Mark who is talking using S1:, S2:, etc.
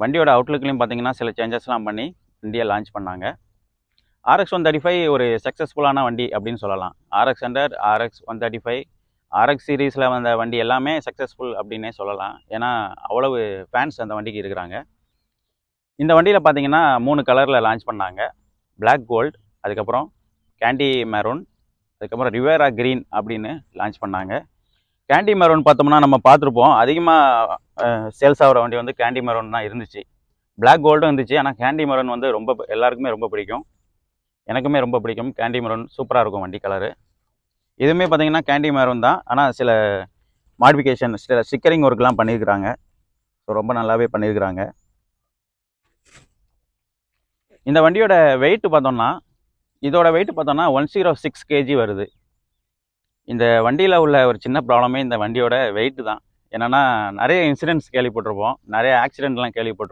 S1: வண்டியோட அவுட்லுக்லையும் பார்த்தீங்கன்னா சில சேஞ்சஸ்லாம் பண்ணி வண்டியை லான்ச் பண்ணாங்க. RX 135 ஒரு சக்ஸஸ்ஃபுல்லான வண்டி அப்படின்னு சொல்லலாம். RX 100, RX 135, RX சீரீஸில் வந்த வண்டி எல்லாமே சக்ஸஸ்ஃபுல் அப்படின்னே சொல்லலாம். ஏன்னா அவ்வளவு ஃபேன்ஸ் அந்த வண்டிக்கு இருக்கிறாங்க. இந்த வண்டியில் பார்த்தீங்கன்னா 3 கலரில் லான்ச் பண்ணாங்க. பிளாக் கோல்டு, அதுக்கப்புறம் கேண்டி மெரூன், அதுக்கப்புறம் ரிவேரா க்ரீன் அப்படின்னு லான்ச் பண்ணாங்க. கேண்டி மெரூன் பார்த்தோம்னா நம்ம பார்த்துருப்போம். அதிகமாக சேல்ஸ் ஆகிற வண்டி வந்து கேண்டி மெரூன் தான் இருந்துச்சு. பிளாக் கோல்டும் இருந்துச்சு. ஆனால் கேண்டி மெரூன் வந்து எல்லாருக்குமே ரொம்ப பிடிக்கும். எனக்குமே ரொம்ப பிடிக்கும். கேண்டி மெரூன் சூப்பராக இருக்கும் வண்டி கலரு. இதுவுமே பார்த்தீங்கன்னா கேண்டி மெரூன் தான். ஆனால் சில மாடிஃபிகேஷன், சில ஸ்டிக்கரிங் ஒர்க்லாம் பண்ணியிருக்கிறாங்க. ஸோ ரொம்ப நல்லாவே பண்ணியிருக்கிறாங்க. இந்த வண்டியோட வெயிட் பார்த்தோம்னா, இதோட வெயிட் பார்த்தோம்னா 106 kg வருது. இந்த வண்டியில் உள்ள ஒரு சின்ன ப்ராப்ளமே இந்த வண்டியோட வெயிட் தான். என்னென்னா நிறைய இன்சிடென்ட்ஸ் கேள்விப்பட்டிருப்போம், நிறைய ஆக்சிடெண்ட்லாம் கேள்விப்பட்டிருப்போம்.